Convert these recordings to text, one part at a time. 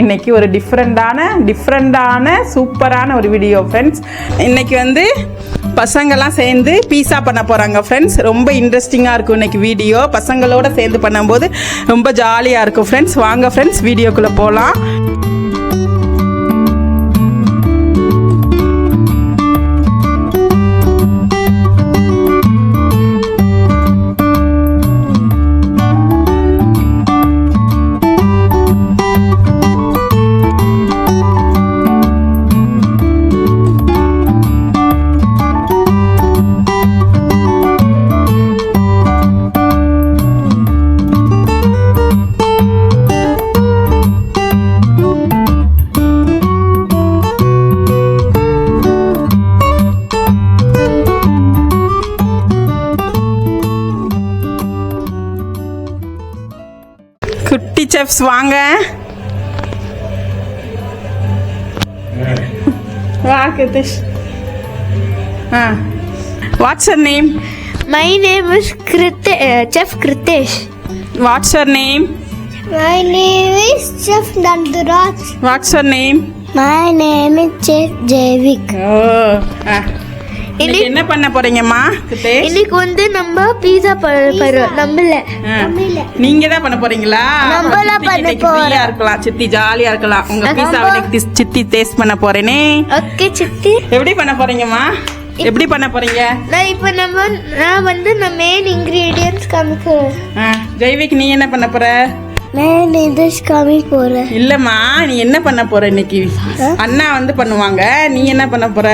இன்னைக்கு ஒரு டிஃப்ரெண்டான சூப்பரான ஒரு வீடியோ ஃப்ரெண்ட்ஸ். இன்னைக்கு வந்து பசங்கள்லாம் சேர்ந்து பீஸா பண்ண போகிறாங்க ஃப்ரெண்ட்ஸ். ரொம்ப இன்ட்ரெஸ்டிங்காக இருக்கும் இன்னைக்கு வீடியோ. பசங்களோட சேர்ந்து பண்ணும்போது ரொம்ப ஜாலியாக இருக்கும் ஃப்ரெண்ட்ஸ். வாங்க ஃப்ரெண்ட்ஸ் வீடியோக்குள்ளே போகலாம். குட்டி செஃப்ஸ் வாங்க. வா Kiruthish. What's your name? My name is Chef Kritesh. What's your name? My name is Chef Nanduraj. What's your name? My name is Chef Javik. இன்னைக்கு என்ன பண்ண போறீங்கம்மா? இன்னைக்கு வந்து நம்ம பீஸா பண்றோம். நம்மள நீங்க தான் பண்ண போறீங்களா? நம்மள பண்ண போறோம். இருக்கலாம் சித்தி, ஜாலியா இருக்கலாம். உங்க பீஸாவை இன்னைக்கு சித்தி டேஸ்ட் பண்ண போறேனே. ஓகே சித்தி. எப்படி பண்ண போறீங்கம்மா? எப்படி பண்ண போறீங்க? நான் வந்து நான் மெயின் இன்கிரிடியன்ட்ஸ் காமிக்கிறேன். ஜெய்விக் நீ என்ன பண்ண போற? நான் டிஷ் காமிக்க போறேன். இல்லம்மா, நீ என்ன பண்ண போற இன்னைக்கு? அண்ணா வந்து பண்ணுவாங்க, நீ என்ன பண்ண போற?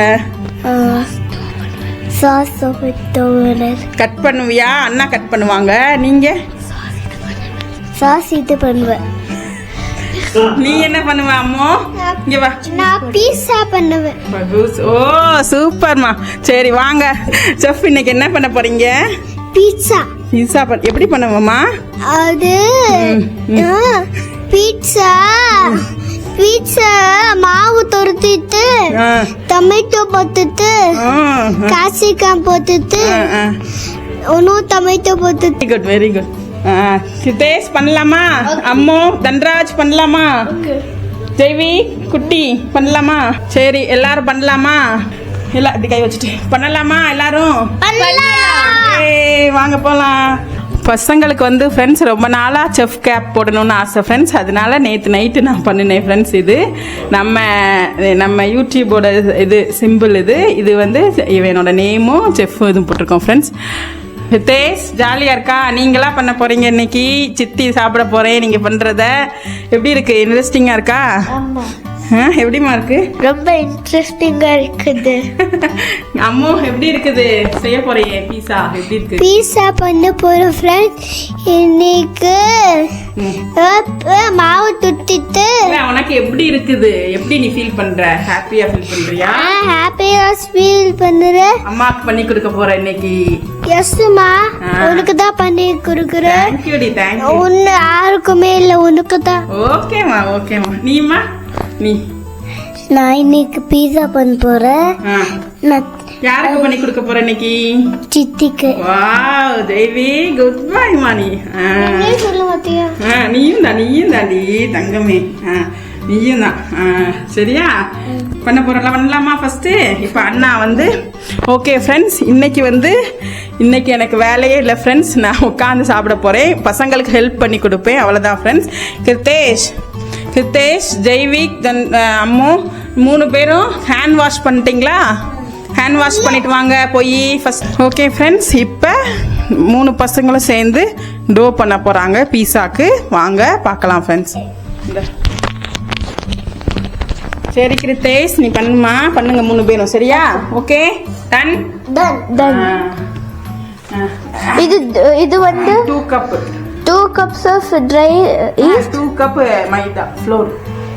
சாஸ் கட் பண்ணுவியா? அண்ணா கட் பண்ணுவாங்க, நீங்க சாஸ் இது பண்ணுவேன். நீ என்ன பண்ணுவ அம்மோ? இங்க வா. நான் பீஸா பண்ணுவேன். ஓ சூப்பர்மா. சரி வாங்க செஃப், இன்னைக்கு என்ன பண்ண போறீங்க? பீட்சா. பீட்சா எப்படி பண்ணுவமா? அது பீட்சா மாவு தொடுத்திட்டு டொமேட்டோ போட்டுட்டு காப்சிகம் போட்டுட்டு ஒன்னும் டொமேட்டோ போட்டுட்டு. Very good. சிதேஷ் பண்ணலாமா? அம்மோ தன்ராஜ் பண்ணலாமா? ஜெய்வி குட்டி பண்ணலாமா? சரி எல்லாரும் பண்ணலாமா? எல்லாம் இப்படி கை வச்சுட்டு பண்ணலாமா? எல்லாரும் வாங்க போலாம். பசங்களுக்கு வந்து ஃப்ரெண்ட்ஸ் ரொம்ப நாளாக செஃப் கேப் போடணும்னு ஆசை ஃப்ரெண்ட்ஸ். அதனால நேற்று நைட்டு நான் பண்ணினேன் ஃப்ரெண்ட்ஸ். இது நம்ம யூடியூபோட இது சிம்பிள். இது வந்து இவனோட நேமும் செஃப் இதுவும் போட்டிருக்கோம் ஃப்ரெண்ட்ஸ். ஹிதேஷ் ஜாலியாக இருக்கா? நீங்களா பண்ண போகிறீங்க இன்னைக்கு. சித்தி சாப்பிட போகிறேன் நீங்கள் பண்ணுறத. எப்படி இருக்கு? இன்ட்ரெஸ்டிங்காக இருக்கா? எப்படிமா இருக்கு? ரொம்ப இன்ட்ரெஸ்டிங்கா இருக்குது. அம்மோ எப்படி இருக்குது? செய்ய போறீங்க பீஸா? எப்படி இருக்கு? பீஸா பண்ண போறோம் ஃப்ரெண்ட்ஸ். இன்னைக்கு மாவு துட்டிட்டு. உனக்கு எப்படி இருக்குது? எப்படி நீ ஃபீல் பண்ற? ஹாப்பியா ஃபீல் பண்றியா? ஹாப்பியா ஃபீல் பண்றேன். அம்மாக்கு பண்ணி கொடுக்க போற இன்னைக்கு. எஸ்மா, உனக்கு தான் பண்ணி கொடுக்குறேன். தேங்க் யூ டி, தேங்க் யூ. உன்ன யாருக்குமே இல்ல, உனக்கு தான். ஓகேமா ஓகேமா. நீமா? நீ நான் இன்னைக்கு பீஸா பண்ண போறேன். யாருக்கு பண்ணி கொடுக்க போற இன்னைக்கு? சித்திக்கு. வாவ் தேவி, குட் பை மானி. சொல்ல மாட்டியா? நீயும் தாண்டி தங்கமே. நீயும் தான். சரியா பண்ண போறலாம். பண்ணலாமா ஃபர்ஸ்ட்? இப்போ அண்ணா வந்து ஓகே ஃப்ரெண்ட்ஸ். இன்னைக்கு எனக்கு வேலையே இல்லை ஃப்ரெண்ட்ஸ். நான் உட்காந்து சாப்பிட போறேன். பசங்களுக்கு ஹெல்ப் பண்ணி கொடுப்பேன், அவ்வளோதான் ஃப்ரெண்ட்ஸ். கிருத்தேஷ் ஜெய்விக் அம்மு 3 பேரும் ஹேண்ட் வாஷ் பண்ணிட்டீங்களா? ஹேண்ட் வாஷ் பண்ணிட்டு வாங்க போய் ஃபர்ஸ்ட். ஓகே ஃப்ரெண்ட்ஸ், இப்போ 3 பசங்களும் சேர்ந்து டோ பண்ண போகிறாங்க பீஸாக்கு. வாங்க பார்க்கலாம் ஃப்ரெண்ட்ஸ். சரி கிருத்தேஷ் நீ பண்ணுங்க 3 பேரும். சரியா? Okay done. இது வந்து 2 cup 2 cups of dry yeast. 2 cup maida flour.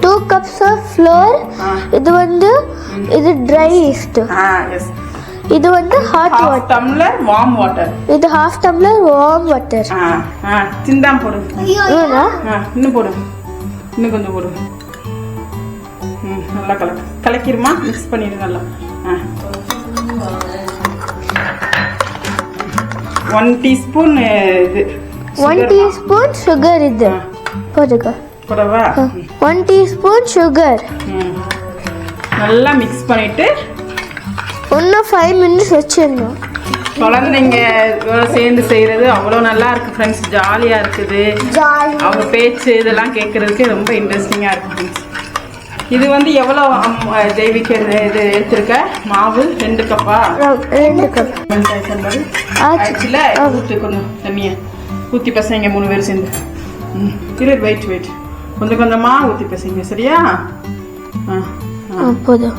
2 cups of flour. இது வந்து இது dry yeast. Yes. இது வந்து hot water. half tumbler warm water. இது half tumbler warm water. சிந்தாம் போடு. ஏனா? இன்னும் போடு. இன்னும் கொஞ்சம் போடு. நல்லா கலக்கிருமா? மிக்ஸ் பண்ணிடு நல்லா. 1 teaspoon இது 1 teaspoon sugar இது போடுங்க. போடவா? 1 teaspoon சுகர். நல்லா மிக்ஸ் பண்ணிட்டு இன்னும் 5 minutes வச்சிடணும். குழந்தைங்க சேர்ந்து செய்கிறது அவ்வளோ நல்லா இருக்குது ஃப்ரெண்ட்ஸ். ஜாலியாக இருக்குது. அவங்க பேச்சு இதெல்லாம் கேட்குறதுக்கு ரொம்ப இன்ட்ரெஸ்டிங்காக இருக்குது ஃப்ரெண்ட்ஸ். இது வந்து எவ்வளோ ஜெய்விக்கு இது எடுத்துருக்க மாவு? 2 கப்பா? 2 கப். ஆக்சுவலாக ஊற்று கொஞ்சம் தண்ணியை ஊற்றி பசங்க 3 பேர் சேர்ந்து. வெயிட் கொஞ்சம் கொஞ்சமாக ஊற்றி பசங்க. சரியா? போதும்.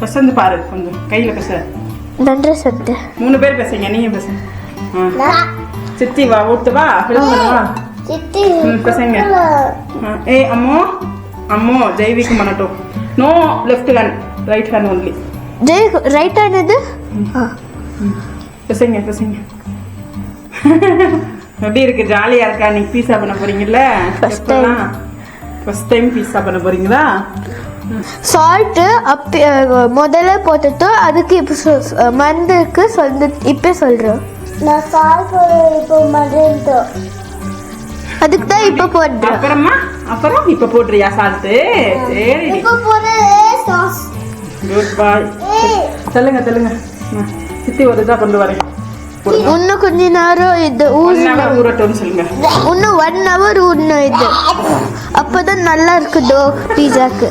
பசந்து பாரு, கொஞ்சம் கையில் பச. நன்றி சத்து. 3 பேர் பேசுங்க. நீங்க பேசுங்க. சித்தி வா, ஊத்துவா, ஹெல்ப் பண்ணுவா. சித்தி பசங்க. ஏய் அம்மோ, அம்மோ ஜெய்விக்கு பண்ணட்டும். No left hand, right hand only. Jai right hand இது. பசங்க. எப்படி இருக்கு? ஜாலியா இருக்கா? நீங்க பீஸா பண்ண போறீங்கல்ல? ஃபர்ஸ்ட் டைம் பீஸா பண்ண போறீங்களா? சால்ட் முதல்ல போட்டுட்டு அதுக்கு இப்போ மருந்துக்கு இப்போ சொல்றேன். நான் சால்ட் இப்போ மருந்து அதுக்கு தான் இப்போ போடுறேன். அப்புறம் இப்போ போடுறியா சால்ட்? சரி, இப்போ போடுற சாஸ். குட் பாய். சொல்லுங்க. சித்தி ஒரு இதா கொண்டு வரேன். இன்னும் கொஞ்ச நேரம் இது ஊறட்டும் சொல்லுங்க. இன்னும் 1 hour ஊறணும் இது. அப்பதான் நல்லா இருக்கு டோ பீஸாக்கு.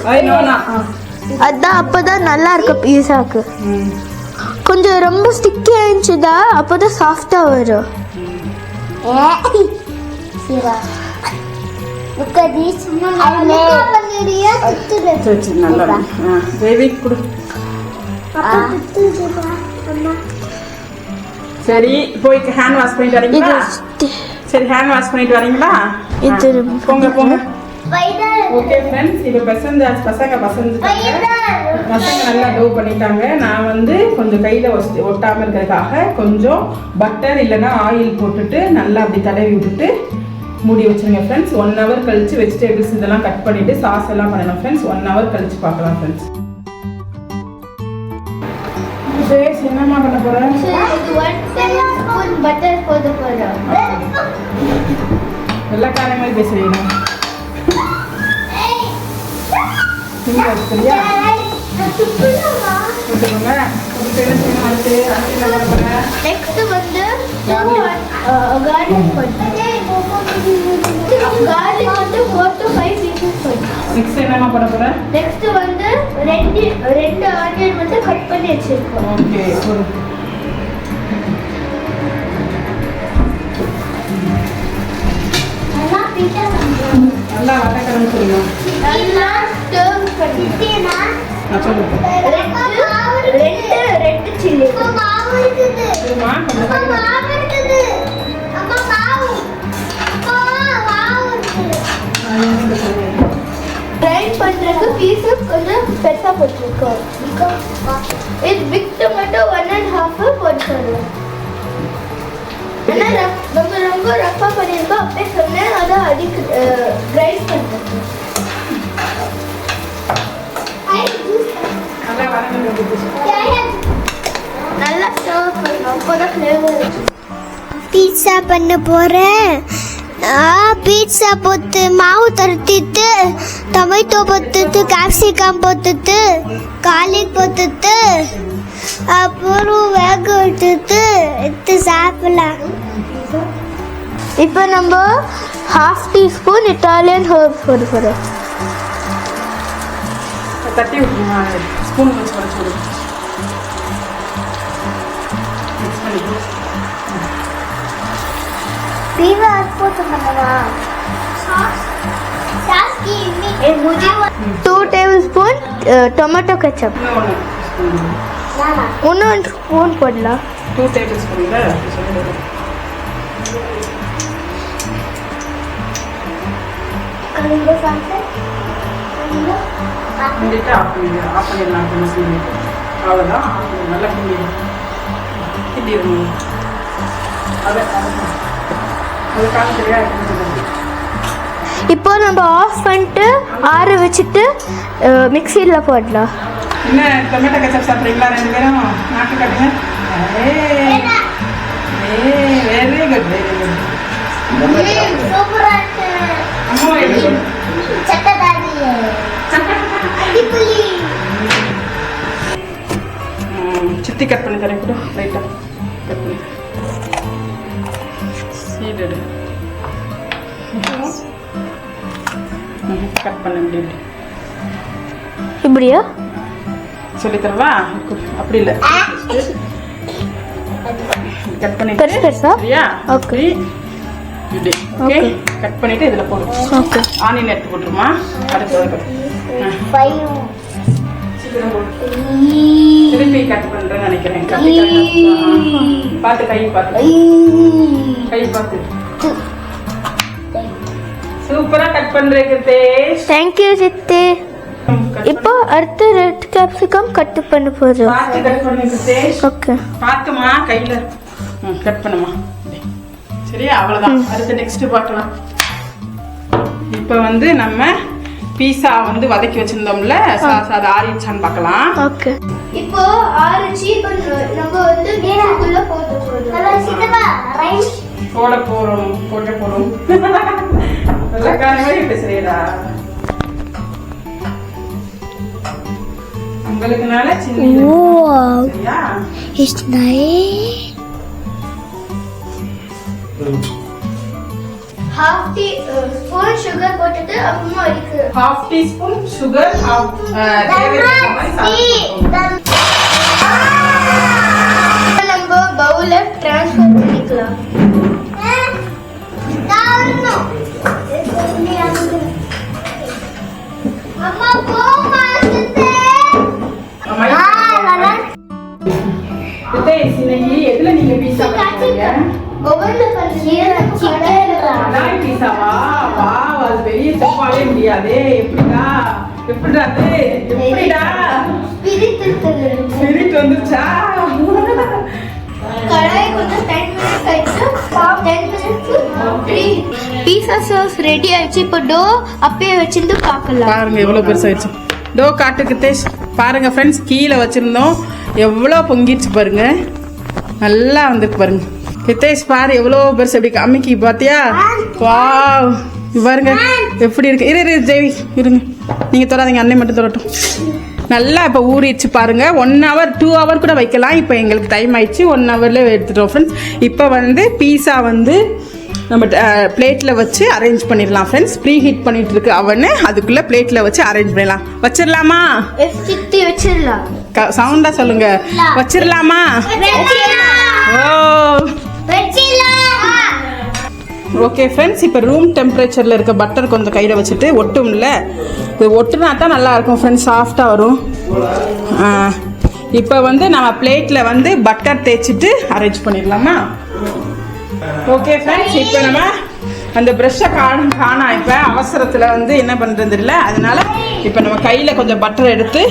அதான் அப்பதான் நல்லா இருக்கு பீஸாக்கு. கொஞ்சம் ரொம்ப ஸ்டிக்கி ஆயிடுச்சுதா அப்பதான் சாஃப்டா வரும். சரி, போய் ஹேண்ட் வாஷ் பண்ணிட்டு வரீங்களா? சரி, ஹேண்ட் வாஷ் பண்ணிட்டு வரீங்களா? போங்க. ஓகே ஃப்ரெண்ட்ஸ், இப்போ பசங்க நல்லா டோ பண்ணிட்டாங்க. நான் வந்து கொஞ்சம் கையில் ஒட்டாமல் இருக்கிறதுக்காக கொஞ்சம் பட்டர் இல்லைன்னா ஆயில் போட்டுட்டு நல்லா அப்படி தடவி விட்டுட்டு மூடி வச்சுருங்க ஃப்ரெண்ட்ஸ். 1 hour கழிச்சு வெஜிடபிள்ஸ் இதெல்லாம் கட் பண்ணிவிட்டு சாஸ் எல்லாம் பண்ணணும் ஃப்ரெண்ட்ஸ். 1 hour கழிச்சு பார்க்கலாம் ஃப்ரெண்ட்ஸ். என்னமா பண்ண போறேன்? பட்டர் போட போறோம். எல்லா காரியங்களும் பேசுறீங்க. சரியா? நெக்ஸ்ட் வந்து கார்லிக் வந்து 4 to 5 pieces போடுறோம். நெக்ஸ்ட் என்னமா பண்ண போற? நெக்ஸ்ட் வந்து ரெண்டு ஆனியன் வந்து கட் பண்ணி வச்சிருக்கோம். ஓகே, நல்லா வதக்கணும் சொல்லுங்க. நல்லா ஸ்டர் பண்ணிட்டேனா? நான் சொல்லுங்க. ரெண்டு சில்லி. மாவு இருக்குது. மாவு இருக்குது. அம்மா மாவு. மாவு இருக்குது. கிரைண்ட் பண்றதுக்கு பீசஸ் கொஞ்சம் பெருசா போட்டுருக்கோம். இது பிக் டொமேட்டோ 1.5 போட்டுருக்கோம். ரொம்ப ரஃபா பண்ணியிருக்கோம். அப்படியே சொன்னேன் அதை அடிக்க கிரைண்ட் பண்ணுறோம். நல்லா ஸ்டவ் பண்ணணும். அப்போதான் ஃப்ளேவர். பீட்சா பண்ண போகிறேன். பீட்சா போட்டு மாவு தரத்திட்டு டொமேட்டோ போட்டுட்டு கேப்சிகம் போட்டுட்டு கார்லிக் போட்டுட்டு அப்புறம் வேக விட்டுட்டு எடுத்து சாப்பிடலாம். இப்போ நம்ம 1/2 teaspoon இட்டாலியன் ஹர்ப்ஸ் போட போகிறோம். தட்டி விட்டுருங்க. ஸ்பூன் வச்சு வச்சு पीवा आपको बनवा सास की मुझे 2 tablespoon टोमेटो केचप ना स्पून पड़ला 2 tablespoon இல்ல கலிங்க சாஸ் கண்டிப்பா ஆஃப் பண்ணிடலாம் கொஞ்சம் அவ்வளோதான். நல்லா கிண்டிடணும். இப்போ நம்ம ஆஃப் பண்ணிட்டு ஆற வச்சுட்டு மிக்சியில் போடலாம். என்ன டொமேட்டோ கெச்சப் சாப்பிட்றீங்களா 2 பேரும்? நாட்டு காட்டுங்க. Very good. அம்மா சித்தி கட் பண்ணி தரேன் கூட லைட்டா கட் பண்ணி சீடடு கட் பண்ண முடியும் இப்படியா சொல்லி தரவா அப்படி இல்லை கட் பண்ணி பெருசு பெருசா சரியா ஓகே இப்படி ஓகே கட் பண்ணிட்டு இதுல போடு ஓகே ஆனியன் எடுத்து போட்டுருமா அடுத்து திருப்பி கட் பண்றேன்னு நினைக்கிறேன் பார்த்து கை பார்த்து சூப்பரா கட் பண்றேன் தேஷ் தேங்க்யூ சித்தி இப்போ அடுத்து ரெட் கேப்சிகம் கட் பண்ண போறோம் பார்த்து கட் பண்ணுங்க தேஷ் ஓகே பார்த்துமா கையில கட் பண்ணுமா சரியா அவ்வளவுதான் அடுத்து நெக்ஸ்ட் பார்க்கலாம் இப்போ வந்து நம்ம பீஸா வந்து வதக்கி வச்சிருந்தோம்ல அது ஆறிடுச்சான்னு பார்க்கலாம் ஓகே இப்போ ஆறிச்சு நம்ம வந்து நீருக்குள்ள போட்டு போறோம் பேசுறீடா உங்களுக்குனால சரியா It's nice. Half teaspoon sugar போட்டுட்டு அப்புறமா இருக்கு half teaspoon sugar நம்ம பவுல்ல ட்ரான்ஸ்ஃபர் பண்ணிக்கலாம் அம்மா போமா எதுல நீங்க பீஸா பண்ணுவீங்க பீஸாவா வா அது பெரிய தப்பாலே முடியாதே எப்படிடா ஸ்பிரிட் வந்துச்சா பீஸா சாஸ் ரெடி ஆயிடுச்சு இப்போ டோ அப்பயே வச்சிருந்து பார்க்கலாம் பாருங்க எவ்வளவு பெருசாயிடுச்சு டோ காட்டுக்கு தேஷ் பாருங்க ஃப்ரெண்ட்ஸ் கீழே வச்சிருந்தோம் எவ்வளோ பொங்கிடுச்சு பாருங்க நல்லா வந்துருக்கு பாருங்க ஹிதேஷ் பாரு எவ்வளோ பெருசு எப்படி அம்மிக்கு பார்த்தியா வாவ் பாருங்க எப்படி இருக்கு இரு ஜெய் இருங்க நீங்கள் தொடாதீங்க அன்னை மட்டும் தொடட்டும் நல்லா இப்போ ஊறிடுச்சு பாருங்க 1 hour 2 hour கூட வைக்கலாம் இப்போ எங்களுக்கு டைம் ஆயிடுச்சு 1 hourல எடுத்துட்டோம் ஃப்ரெண்ட்ஸ் இப்போ வந்து பீஸா வந்து நம்ம பிளேட்டில் வச்சு அரேஞ்ச் பண்ணிடலாம் ஃப்ரெண்ட்ஸ் ப்ரீ ஹீட் பண்ணிட்டு இருக்கு அவனு அதுக்குள்ளே பிளேட்டில் வச்சு அரேஞ்ச் பண்ணிடலாம் வச்சிடலாமா வச்சிடலாம் சவுண்டா சொல்லுங்க வச்சிடலாமா ஓகே ஃப்ரெண்ட்ஸ் இப்போ ரூம் டெம்பரேச்சரில் இருக்க பட்டர் கொஞ்சம் கையில் வச்சுட்டு ஒட்டும்ல இது ஒட்டுனா தான் நல்லா இருக்கும் ஃப்ரெண்ட்ஸ் சாஃப்டாக வரும் இப்போ வந்து நம்ம பிளேட்டில் வந்து பட்டர் தேய்ச்சிட்டு அரேஞ்ச் பண்ணிடலாமா ஓகே ஃப்ரெண்ட்ஸ் இப்போ நம்ம அந்த ப்ரெஷ்ஷை காணா இப்போ அவசரத்தில் வந்து என்ன பண்ணுறது இல்லை அதனால இப்போ நம்ம கையில் கொஞ்சம் பட்டர் எடுத்து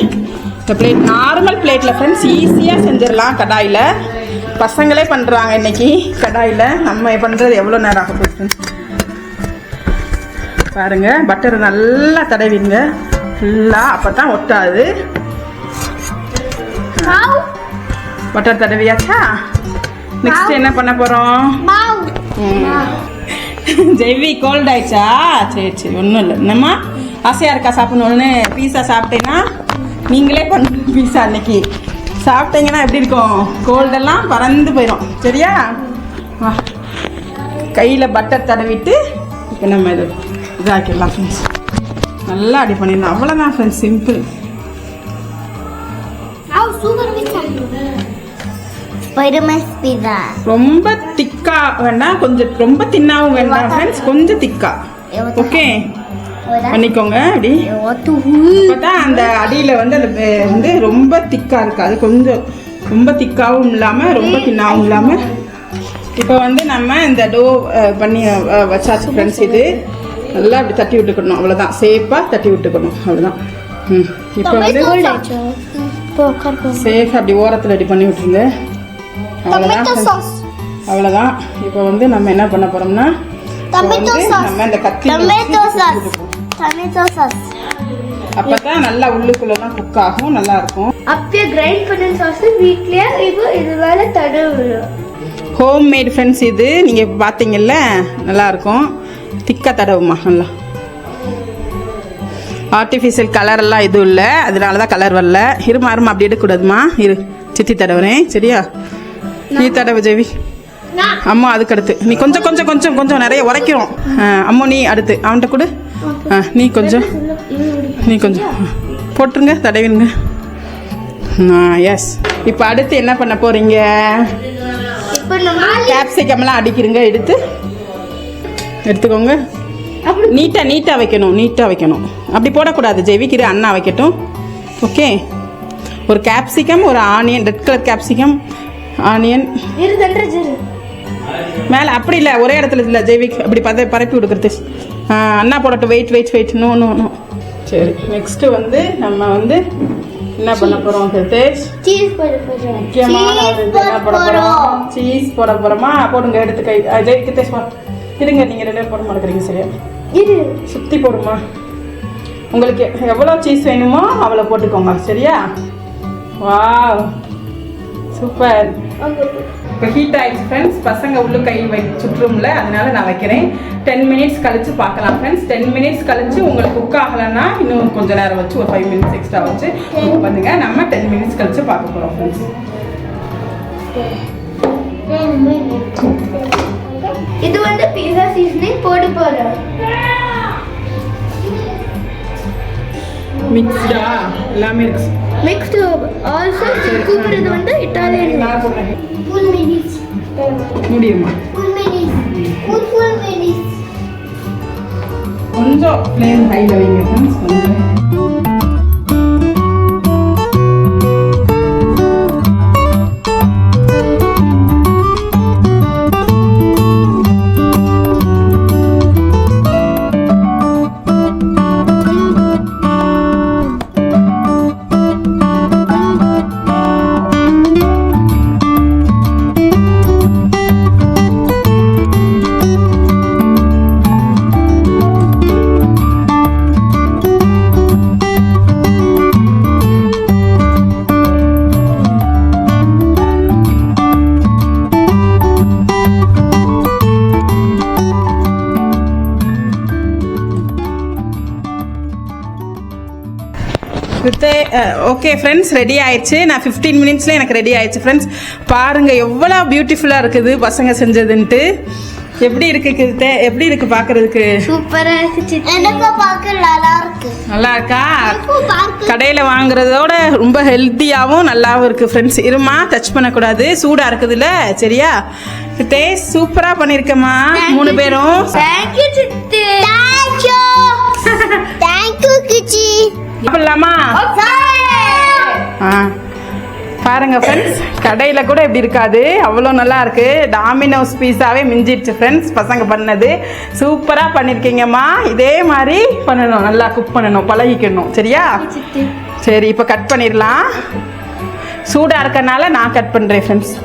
இந்த பிளேட் நார்மல் பிளேட்டில் ஃப்ரெண்ட்ஸ் ஈஸியாக செஞ்சிடலாம் கடாயில் பசங்களே பண்ணுறாங்க இன்னைக்கு கடாயில் நம்ம பண்ணுறது எவ்வளோ நேரம் ஆக போகுது பாருங்க பட்டர் நல்லா தடவிடுங்க ஃபுல்லாக அப்போ தான் ஒட்டாது பட்டர் தடவியாச்சா நெக்ஸ்ட் என்ன பண்ண போகிறோம் ஜெய்வி கோல்ட் ஆயிடுச்சா சரி ஒன்றும் இல்லை என்னம்மா ஆசையாக இருக்கா சாப்பிடணுன்னு பீஸா சாப்பிட்டேன்னா நீங்களே பண்ண பீஸா அன்னைக்கு சாப்பிட்டீங்கன்னா எப்படி இருக்கும் கோல்டெல்லாம் பறந்து போயிடும் சரியா கையில் பட்டர் தடவிட்டு இப்போ நம்ம இதாக்கிடலாம் ஃப்ரெண்ட்ஸ் நல்லா அடி பண்ணிடலாம் அவ்வளோதான் ஃப்ரெண்ட்ஸ் சிம்பிள் ரொம்ப திக்கா வேண்டாம் கொஞ்சம் ரொம்ப தின்னாவும் வேண்டாம் ஃப்ரெண்ட்ஸ் கொஞ்சம் திக்கா ஓகே பண்ணிக்கோங்க அப்படி அப்பதான் அந்த அடியில் வந்து அந்த வந்து ரொம்ப திக்கா இருக்காது கொஞ்சம் ரொம்ப திக்காவும் இல்லாமல் ரொம்ப தின்னாவும் இல்லாமல் இப்போ வந்து நம்ம இந்த டோ பண்ணி வச்சாச்சு ஃப்ரெண்ட்ஸ் இது நல்லா அப்படி தட்டி விட்டுக்கணும் அவ்வளோதான் சேஃபாக தட்டி விட்டுக்கணும் அவ்வளோதான் இப்போ வந்து சேஃபாக அப்படி ஓரத்தில் ரெடி பண்ணி விட்டுருங்க அவ்வளோதான் இப்போ வந்து நம்ம என்ன பண்ண போறோம்னா நம்ம இந்த கத்தி அப்பதான் நல்லா உள்ளுக்குள்ளலாம் குக் ஆகும் நல்லா இருக்கும் அப்படியே கிரைண்ட் பண்ண சாஸ் வீட்லயே இப்போ இது மேல தடவுறோம் ஹோம் மேட் ஃப்ரெண்ட்ஸ் இது நீங்க பாத்தீங்கல்ல நல்லா இருக்கும் திக்கா தடவுமா நல்லா ஆர்டிஃபிஷியல் கலரெல்லாம் எதுவும் இல்லை, அதனால தான் கலர் வரல. இருமா அப்படி எடுக்கக்கூடாதுமா, இரு சித்தி தடவுறேன் சரியா? நீ தடவை ஜெவி. அம்மா அதுக்கு அடுத்து நீ கொஞ்சம் கொஞ்சம் கொஞ்சம் கொஞ்சம் நிறைய உரைக்கிறோம். அம்மா நீ அடுத்து அவன்கிட்ட கொடு. நீ கொஞ்சம் போட்டுருங்க, தடவிடுங்க. எஸ். இப்போ அடுத்து என்ன பண்ண போறீங்க? கேப்சிகம்லாம் அடிக்கிறீங்க, எடுத்துக்கோங்க. நீட்டாக வைக்கணும். அப்படி போடக்கூடாது ஜெவிக்கிற அண்ணா வைக்கட்டும். ஓகே. ஒரு கேப்சிகம், ஒரு onion, red colour capsicum, onion மேலே. அப்படி இல்லை, ஒரே இடத்துல இல்லை ஜெய்விக், அப்படி பரப்பி கொடுக்குறது. அண்ணா போடட்டும். வெயிட். நோ. சரி, நெக்ஸ்ட்டு வந்து நம்ம வந்து என்ன பண்ண போகிறோம்? முக்கியமான என்ன போட போகிறோம்? சீஸ் போட போகிறோமா? போடுங்க, எடுத்து கை ஜெய்கிட்டேஷ் இருங்க, நீங்கள் 2 போட மாட்டேங்கிறீங்க சரியா? சுற்றி போடுமா? உங்களுக்கு எவ்வளோ சீஸ் வேணுமோ அவ்வளோ போட்டுக்கோங்க சரியா? Wow, super. இப்போ ஹீட் ஆயிடுச்சு ஃப்ரெண்ட்ஸ். பசங்க உள்ள கை சுற்றும்ல, அதனால நான் வைக்கிறேன். 10 மினிட்ஸ் கழிச்சு பார்க்கலாம் ஃப்ரெண்ட்ஸ். 10 மினிட்ஸ் கழிச்சு உங்களுக்கு குக் ஆகலைன்னா இன்னும் கொஞ்சம் நேரம் வச்சு ஒரு 5 மினிட்ஸ் எக்ஸ்ட்ரா வச்சு குக் பண்ணுங்க. நம்ம 10 மினிட்ஸ் கழிச்சு பார்க்க போகிறோம் ஃப்ரெண்ட்ஸ். இது வந்து பீஸா சீசனிங் போட போறோம். மிக்ஸ்டா எல்லாமே இருக்கு. மிக்ஸ்டு ஆல்சோ கூப்பிடுறது வந்து இட்டாலியன். full minutes முடியுமா? full minutes கொஞ்சம் ஃப்ளேம் ஹைல வைங்க ஃப்ரெண்ட்ஸ். கொஞ்சம் ஓகே ஃப்ரெண்ட்ஸ், ரெடி ஆயிடுச்சு. நான் 15 மினிட்ஸ்ல எனக்கு ரெடி ஆயிடுச்சு ஃப்ரெண்ட்ஸ். பாருங்க எவ்வளோ பியூட்டிஃபுல்லா இருக்குது பசங்க செஞ்சதுன்ட்டு. எப்படி இருக்கு பாக்குறதுக்கு? சூப்பரா இருக்கு. எனக்கு பார்க்க நல்லா இருக்கா? கடையில வாங்குறதோட ரொம்ப ஹெல்த்தியாவும் நல்லாவும் இருக்கு ஃப்ரெண்ட்ஸ். இருமா, டச் பண்ணக்கூடாது, சூடா இருக்குதுல்ல சரியா? டேஸ்ட் சூப்பரா பண்ணிருக்கமா 3 பேரும். தேங்க்யூ சித்தி. தேங்க்யூ கிச்சி. சாப்பிடலாமா? பாருங்க ஃப்ரெண்ட்ஸ், கடையில கூட இப்படி இருக்காது, அவ்வளோ நல்லா இருக்கு. டாமினோஸ் பீஸாவே மிஞ்சிடுச்சு ஃப்ரெண்ட்ஸ். பசங்க பண்ணது சூப்பரா பண்ணிருக்கீங்கம்மா. இதே மாதிரி பண்ணணும், நல்லா குக் பண்ணணும், பழகிக்கணும் சரியா? சரி, இப்போ கட் பண்ணிடலாம். சூடா இருக்கனால நான் கட் பண்றேன் ஃப்ரெண்ட்ஸ்.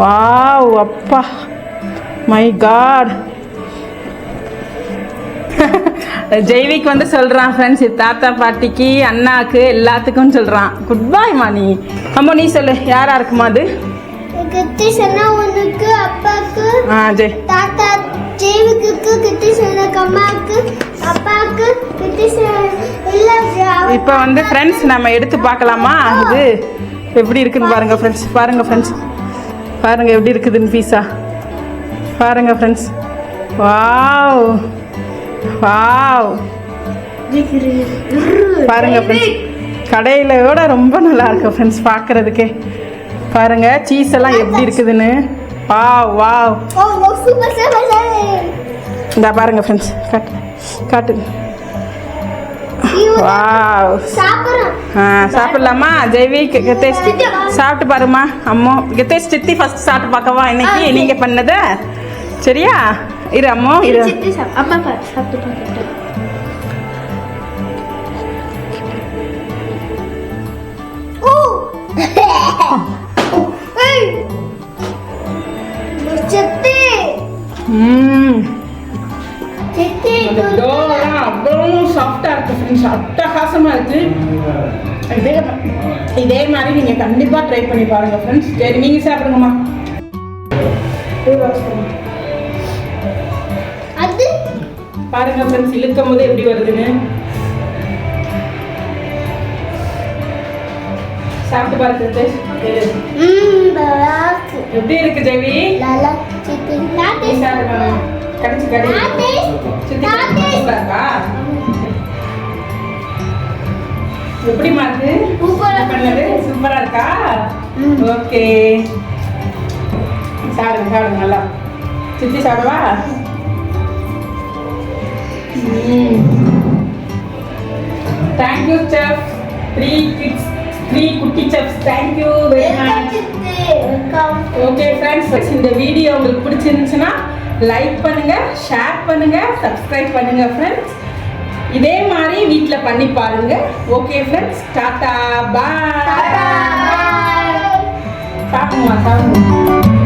வாவ், அப்பா, மை காட். ஜெய்விக் வந்து சொல்றான் ஃப்ரெண்ட்ஸ், தாத்தா பாட்டிக்கு, அண்ணாக்கு, எல்லாத்துக்கும் சொல்றான். Good bye Mani. அம்மா நீ சொல்லு, யாரா இருக்குமா அது? கிட்டிஷ் அண்ணா உனக்கு, அப்பாக்கு, தாத்தா ஜெய்விக்கு, கிட்டிஷ் அண்ணாக்கு, அம்மாக்கு, அப்பாக்கு, கிட்டிஷ் இல்ல. இப்போ வந்து ஃப்ரெண்ட்ஸ் நம்ம எடுத்து பார்க்கலாமா? இது எப்படி இருக்குன்னு பாருங்க ஃப்ரெண்ட்ஸ். பாருங்க எப்படி இருக்குதுன்னு பீஸா. பாருங்க ஃப்ரெண்ட்ஸ். வாவ் பாருங்க ஃப்ரெண்ட்ஸ், கடையிலோட ரொம்ப நல்லா இருக்கு ஃப்ரெண்ட்ஸ் பார்க்கறதுக்கே. பாருங்க சீஸ் எல்லாம் எப்படி இருக்குதுன்னு. வாவ் இந்த பாருங்க ஃப்ரெண்ட்ஸ், காட்டு. வாவ், சாப்பிடலாமா? ஜெய்விக், கெத்தேஷ் சாப்பிட்டு பாருமா. அம்மோ கெத்தேஷ் சித்தி ஃபர்ஸ்ட் சாப்பிட்டு பார்க்கவா இன்னைக்கு நீங்க பண்ணத சரியா? இரு அம்மோ, இரு அம்மா சாப்பிட்டு பார்க்கட்டும். அட்டகாசமா இருக்கு. இதே மாதிரி நீங்க கண்டிப்பா ட்ரை பண்ணி பாருங்க ஃப்ரெண்ட்ஸ். சரி, நீங்க சாப்பிடுங்கம்மா. பாருங்க ஃப்ரெண்ட்ஸ், இழுக்கும் போது எப்படி வருதுன்னு. சாப்பிட்டு பாருங்க சித்தேஷ். எப்படி இருக்கு ஜெவி? கடிச்சு கடி இருக்கா? எப்படிமா இருக்கு? பண்ணது சூப்பரா இருக்கா? ஓகே, சாப்பிடுங்க சாப்பிடுங்க நல்லா. சித்தி சாப்பிடவா? Thank you chef. 3 குட்டி chefs, thank you very much. Okay friends, இந்த வீடியோ உங்களுக்கு பிடிச்சிருந்துச்சுன்னா லைக் பண்ணுங்க, ஷேர் பண்ணுங்க, சப்ஸ்கிரைப் பண்ணுங்க ஃப்ரெண்ட்ஸ். இதே மாதிரி வீட்டில் பண்ணி பாருங்க. ஓகே ஃப்ரெண்ட்ஸ், டாடா பாய். சாப்பிடுமா சாப்பிடுங்க.